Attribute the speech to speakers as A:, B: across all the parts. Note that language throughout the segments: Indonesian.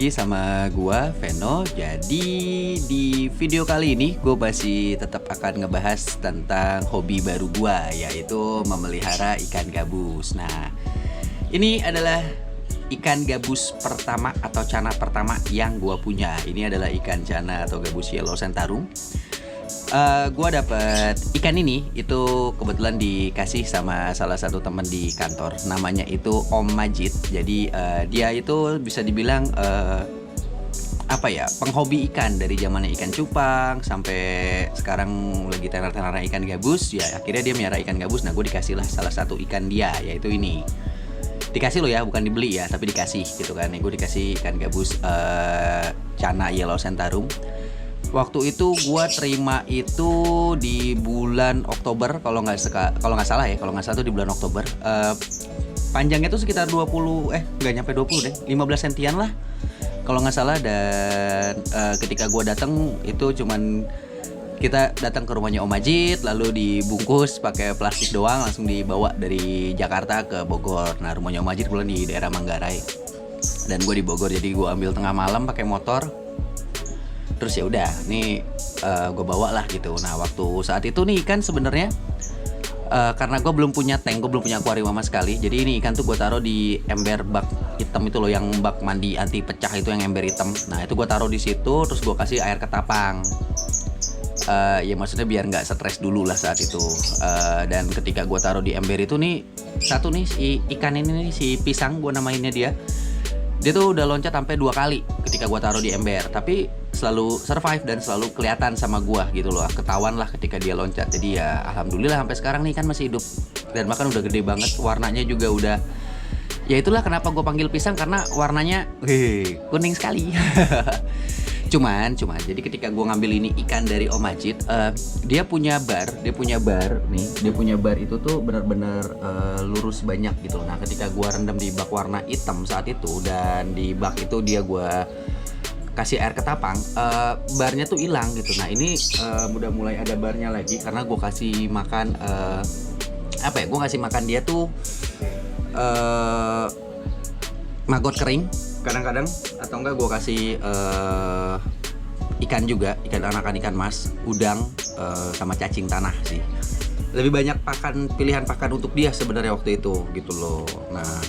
A: lagi sama gua Veno. Jadi di video kali ini gue masih tetap akan ngebahas tentang hobi baru gua, yaitu memelihara ikan gabus. Nah, ini adalah ikan gabus pertama atau cana pertama yang gua punya. Ini adalah ikan cana atau gabus yellow sentarum. Gua dapet ikan ini itu kebetulan dikasih sama salah satu temen di kantor, namanya itu Om Majid. Jadi dia itu bisa dibilang penghobi ikan dari zamannya ikan cupang sampai sekarang lagi tenar-tenar ikan gabus. Ya akhirnya dia melihara ikan gabus. Nah, gue dikasih lah salah satu ikan dia, yaitu ini. Dikasih loh ya, bukan dibeli ya, tapi dikasih gitu kan. Gue dikasih ikan gabus cana yellow sentarum. Waktu itu gue terima itu di bulan Oktober kalau nggak salah tuh di bulan Oktober. Panjangnya tuh sekitar 20 nggak nyampe 20 deh, 15 sentian lah kalau nggak salah. Dan ketika gue datang itu cuman kita datang ke rumahnya Om Majid, lalu dibungkus pakai plastik doang, langsung dibawa dari Jakarta ke Bogor. Nah, rumahnya Om Majid bulan di daerah Manggarai dan gue di Bogor, jadi gue ambil tengah malam pakai motor. Terus ya udah, nih gue bawa lah gitu. Nah, waktu saat itu nih ikan sebenarnya karena gue belum punya tank, gue belum punya akuarium sama sekali. Jadi ini ikan tuh gue taruh di ember bak hitam itu loh, yang bak mandi anti pecah itu, yang ember hitam. Nah, itu gue taruh di situ, terus gue kasih air ketapang. Ya maksudnya biar nggak stres dulu lah saat itu. Dan ketika gue taruh di ember itu nih, satu nih si ikan ini nih, si pisang gue namainnya dia tuh udah loncat sampai 2 kali ketika gue taruh di ember, tapi selalu survive dan selalu kelihatan sama gue gitu loh, ketahuan lah ketika dia loncat. Jadi ya alhamdulillah sampai sekarang nih kan masih hidup dan bahkan udah gede banget, warnanya juga udah, ya itulah kenapa gue panggil pisang, karena warnanya kuning sekali. Cuman jadi ketika gue ngambil ini ikan dari Om Majid, dia punya bar itu tuh benar-benar lurus banyak gitu. Nah, ketika gue rendam di bak warna hitam saat itu, dan di bak itu gue kasih air ketapang, barnya tuh hilang gitu. Nah, ini udah mulai ada barnya lagi karena gue kasih makan gue kasih makan dia tuh maggot kering kadang-kadang, atau enggak gue kasih ikan juga, anakan ikan mas, udang, sama cacing tanah sih. Lebih banyak pilihan pakan untuk dia sebenarnya waktu itu gitu loh. Nah,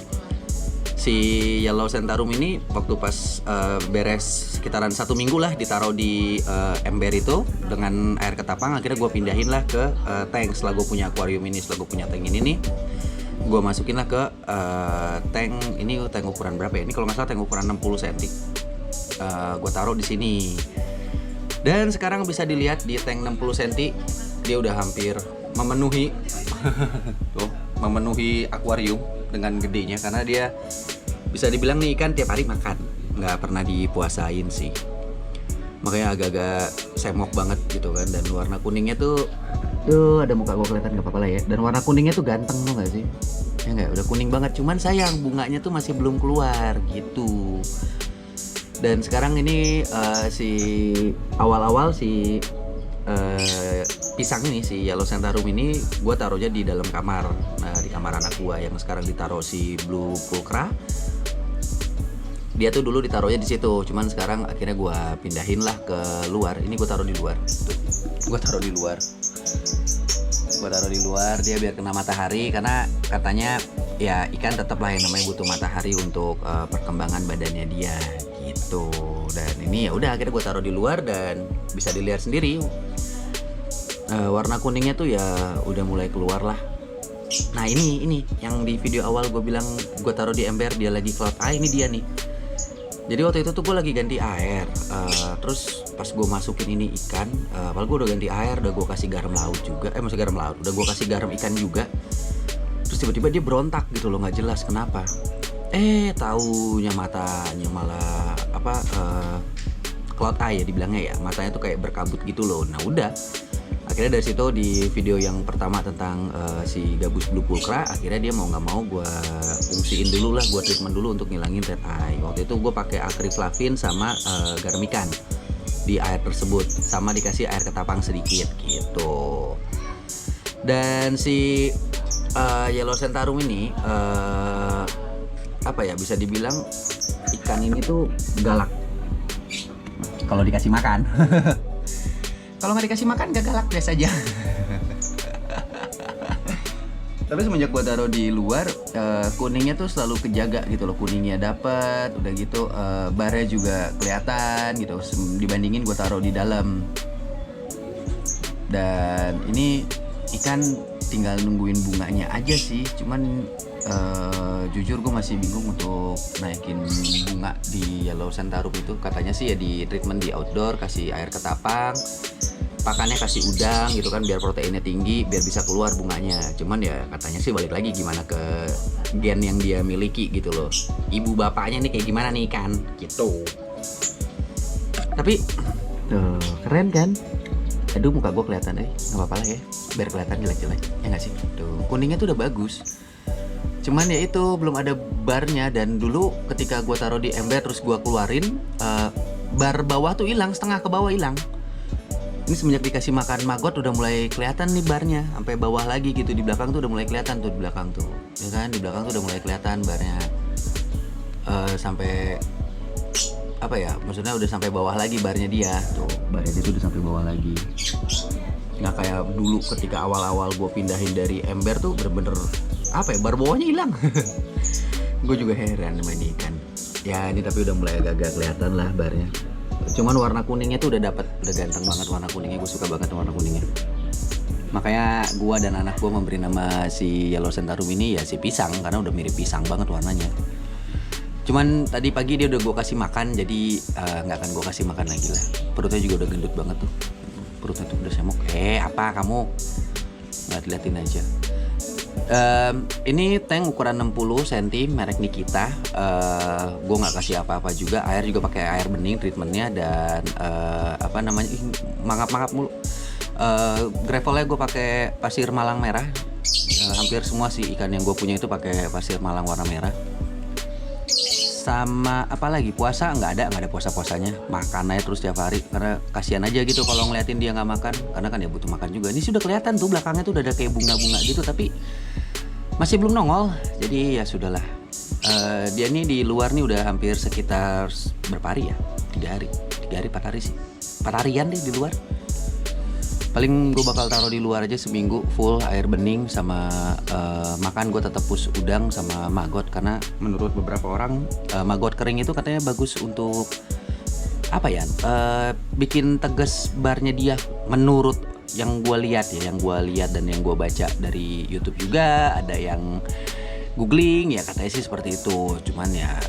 A: si yellow sentarum ini waktu pas beres sekitaran 1 minggu lah ditaruh di ember itu dengan air ketapang, akhirnya gue pindahin lah ke tank. Setelah gue punya akuarium ini, setelah gue punya tank ini nih, gue masukin lah ke tank ini. Tank ukuran berapa ya? Ini kalau nggak salah tank ukuran 60 cm. Gue taruh di sini. Dan sekarang bisa dilihat di tank 60 cm dia udah hampir memenuhi tuh, memenuhi akuarium dengan gedenya, karena dia bisa dibilang nih ikan tiap hari makan, nggak pernah dipuasain sih. Makanya agak-agak semok banget gitu kan. Dan warna kuningnya tuh ada muka gue kelihatan nggak apa-apa lah ya. Dan warna kuningnya tuh ganteng tuh nggak sih? Ya nggak, udah kuning banget. Cuman sayang bunganya tuh masih belum keluar gitu. Dan sekarang ini si awal-awal si pisang ini, si yellow sentarum ini, gue taruhnya di dalam kamar. Nah, di kamar anak gue yang sekarang ditaruh si blue pulcra. Dia tuh dulu ditaruhnya di situ, cuman sekarang akhirnya gue pindahin lah ke luar. Ini gue taruh di luar. Gue taruh di luar dia biar kena matahari, karena katanya ya ikan tetap lah yang namanya butuh matahari untuk perkembangan badannya dia gitu. Dan ini ya udah akhirnya gue taruh di luar dan bisa dilihat sendiri warna kuningnya tuh ya udah mulai keluar lah. Nah, ini yang di video awal gue bilang gue taruh di ember dia lagi cloud eye, ini dia nih. Jadi waktu itu tuh gue lagi ganti air, terus pas gue masukin ini ikan, padahal gue udah ganti air, udah gue kasih garam laut juga, udah gue kasih garam ikan juga. Terus tiba-tiba dia berontak gitu loh, nggak jelas kenapa. Taunya matanya malah cloud eye ya dibilangnya ya, matanya tuh kayak berkabut gitu loh. Nah udah, akhirnya dari situ di video yang pertama tentang si gabus blue pulcra, akhirnya dia mau nggak mau gue fungsiin dulu lah, gue treatment dulu untuk ngilangin red eye. Waktu itu gue pakai akriflavin sama garam ikan di air tersebut, sama dikasih air ketapang sedikit gitu. Dan si yellow sentarum ini bisa dibilang ikan ini tuh galak kalau dikasih makan. Kalau nggak dikasih makan gak galak, biasa aja. Tapi semenjak gua taruh di luar, kuningnya tuh selalu kejaga gitu loh. Kuningnya dapet, udah gitu barnya juga kelihatan gitu dibandingin gua taruh di dalam. Dan ini ikan tinggal nungguin bunganya aja sih. Cuman jujur gue masih bingung untuk naikin bunga di Yellow Centarum itu. Katanya sih ya di treatment di outdoor, kasih air ketapang, pakannya kasih udang gitu kan, biar proteinnya tinggi, biar bisa keluar bunganya. Cuman ya katanya sih balik lagi gimana ke gen yang dia miliki gitu loh. Ibu bapaknya nih kayak gimana nih ikan gitu. Tapi tuh keren kan? Aduh muka gue kelihatan nggak apa-apa lah ya, biar kelihatan jelek-jelek ya nggak sih. Tuh kuningnya tuh udah bagus. Cuman ya itu belum ada barnya, dan dulu ketika gue taruh di ember terus gue keluarin, bar bawah tuh hilang, setengah ke bawah hilang. Ini semenjak dikasih makan maggot udah mulai kelihatan nih barnya, sampai bawah lagi gitu, di belakang tuh udah mulai kelihatan tuh, di belakang tuh, ya kan, di belakang tuh udah mulai kelihatan barnya, sampai apa ya, maksudnya udah sampai bawah lagi barnya dia tuh, barnya dia tuh udah sampai bawah lagi. Nggak kayak dulu ketika awal-awal gue pindahin dari ember tuh bener-bener apa ya, bar bawahnya hilang. Gue juga heran sama ini ikan. Ya ini tapi udah mulai agak kelihatan lah barnya. Cuman warna kuningnya tuh udah ganteng banget warna kuningnya. Gue suka banget warna kuningnya. Makanya gue dan anak gue memberi nama si Yellow Centarum ini ya si pisang, karena udah mirip pisang banget warnanya. Cuman tadi pagi dia udah gue kasih makan, jadi nggak akan gue kasih makan lagi lah. Perutnya juga udah gendut banget tuh. Perutnya tuh udah semok. Apa kamu? Nggak liatin aja. Ini tank ukuran 60 cm merek Nikita. Gue nggak kasih apa-apa juga. Air juga pakai air bening treatmentnya, dan apa namanya? Mangap-mangap mulu. Gravelnya gue pakai pasir malang merah. Hampir semua sih ikan yang gue punya itu pakai pasir malang warna merah. Sama apa lagi, puasa nggak ada puasa-puasanya, makan aja terus tiap hari, karena kasihan aja gitu kalau ngeliatin dia nggak makan, karena kan dia butuh makan juga. Ini sudah kelihatan tuh belakangnya tuh udah ada kayak bunga-bunga gitu, tapi masih belum nongol, jadi ya sudahlah. Dia nih di luar nih udah hampir sekitar berapa hari ya, 3 hari 4 hari sih, 4 harian deh di luar. Paling gue bakal taruh di luar aja seminggu full air bening, sama makan gue tetap push udang sama maggot, karena menurut beberapa orang maggot kering itu katanya bagus untuk apa ya, bikin tegas barnya dia. Menurut yang gue lihat dan yang gue baca dari YouTube juga, ada yang googling ya katanya sih seperti itu. Cuman ya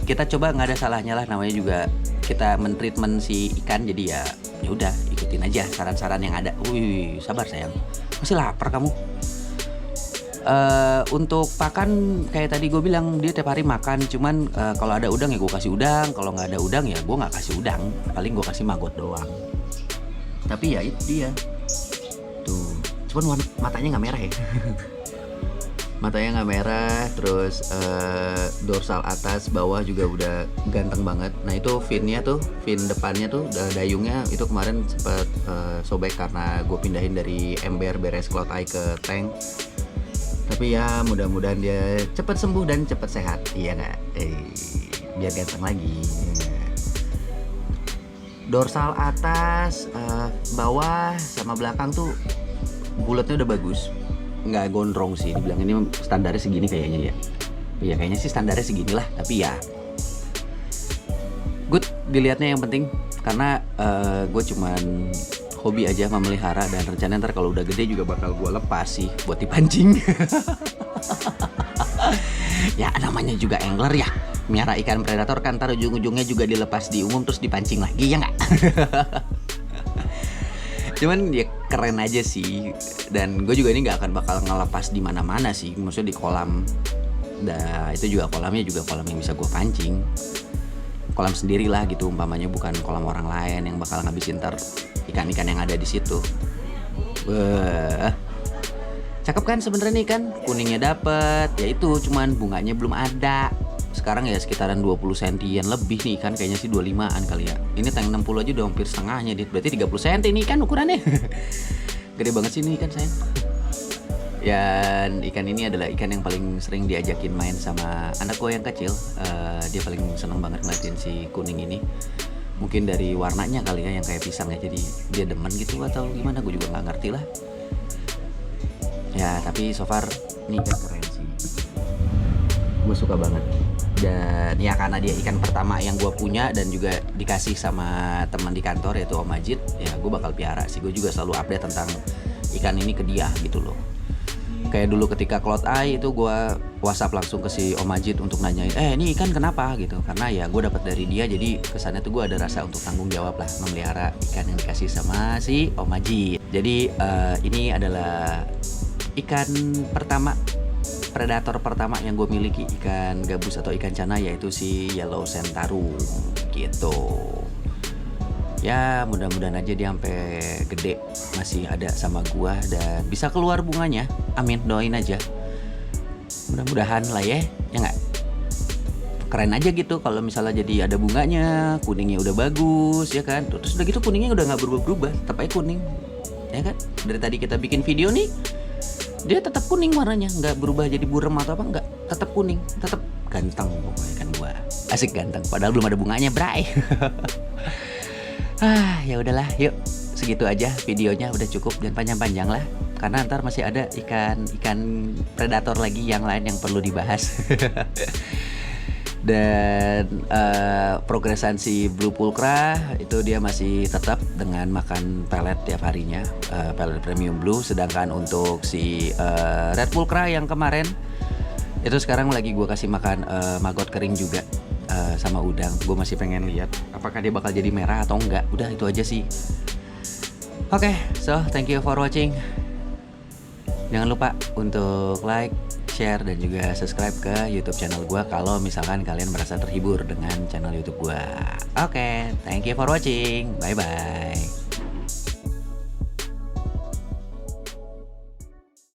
A: kita coba, nggak ada salahnya lah, namanya juga kita mentreatment si ikan, jadi ya udah ikutin aja saran-saran yang ada. Wih, sabar sayang, masih lapar kamu. Untuk pakan kayak tadi gue bilang, dia tiap hari makan. Cuman kalau ada udang ya gue kasih udang, kalau nggak ada udang ya gue nggak kasih udang, paling gue kasih maggot doang. Tapi ya itu dia tuh, cuman matanya nggak merah ya. Matanya nggak merah, terus dorsal atas bawah juga udah ganteng banget. Nah itu finnya tuh, fin depannya tuh dayungnya itu kemarin sempat sobek karena gue pindahin dari ember beres cloud eye ke tank. Tapi ya mudah-mudahan dia cepat sembuh dan cepat sehat, iya nggak? Biar ganteng lagi. Dorsal atas, bawah sama belakang tuh bulatnya udah bagus. Nggak gondrong sih, dibilang ini standarnya segini kayaknya ya. Iya kayaknya sih standarnya segini lah, tapi ya good dilihatnya yang penting, karena gue cuman hobi aja memelihara, dan rencananya ntar kalau udah gede juga bakal gue lepas sih buat dipancing. Ya namanya juga angler ya, miara ikan predator kan, ntar ujung-ujungnya juga dilepas di umum terus dipancing lagi, ya nggak? Cuman ya keren aja sih, dan gue juga ini nggak akan bakal ngelepas di mana-mana sih, maksudnya di kolam. Nah itu juga kolamnya juga kolam yang bisa gue pancing, kolam sendiri lah gitu umpamanya, bukan kolam orang lain yang bakal ngabisin ntar ikan-ikan yang ada di situ. Cakep kan sebenarnya nih kan, kuningnya dapet, ya itu cuman bunganya belum ada. Sekarang ya sekitaran 20 sentian lebih nih kan, kayaknya sih 25an kali ya. Ini tank 60 aja udah hampir setengahnya dia, berarti 30 senti nih kan ukurannya. Gede banget sih ini kan sayang. Dan ikan ini adalah ikan yang paling sering diajakin main sama anak gue yang kecil. Dia paling seneng banget ngeliatin si kuning ini. Mungkin dari warnanya kali ya yang kayak pisang ya, jadi dia demen gitu atau gimana, gue juga nggak ngerti lah. Ya tapi so far ini ikan keren sih, gue suka banget. Dan ya karena dia ikan pertama yang gue punya dan juga dikasih sama teman di kantor yaitu Om Majid, ya gue bakal piara sih. Gue juga selalu update tentang ikan ini ke dia gitu loh. Kayak dulu ketika Cloud Eye itu gue WhatsApp langsung ke si Om Majid untuk nanyain, ini ikan kenapa gitu. Karena ya gue dapat dari dia, jadi kesannya tuh gue ada rasa untuk tanggung jawab lah memelihara ikan yang dikasih sama si Om Majid. Jadi ini adalah ikan pertama, predator pertama yang gue miliki, ikan gabus atau ikan cana, yaitu si Yellow Centarum gitu. Ya mudah-mudahan aja dia sampai gede masih ada sama gua dan bisa keluar bunganya. Amin, doain aja. Mudah-mudahan lah ya nggak? Keren aja gitu kalau misalnya jadi ada bunganya, kuningnya udah bagus ya kan. Terus udah gitu kuningnya udah nggak berubah-berubah, tetap aja kuning. Ya kan? Dari tadi kita bikin video nih, dia tetap kuning warnanya, nggak berubah jadi burem atau apa, nggak, tetap kuning, tetap ganteng pokoknya kan gua. Asik ganteng, padahal belum ada bunganya, bray. Ya udahlah, yuk segitu aja videonya, udah cukup, jangan panjang-panjang lah, karena ntar masih ada ikan predator lagi yang lain yang perlu dibahas. Dan progresan si Blue Pulcra itu dia masih tetap dengan makan pelet tiap harinya, pelet premium blue. Sedangkan untuk si Red Pulcra yang kemarin itu sekarang lagi gue kasih makan maggot kering juga. Sama udang. Gue masih pengen lihat apakah dia bakal jadi merah atau enggak. Udah itu aja sih. Oke, so thank you for watching. Jangan lupa untuk like, share, dan juga subscribe ke YouTube channel gue kalau misalkan kalian merasa terhibur dengan channel YouTube gue. Oke, thank you for watching. Bye bye.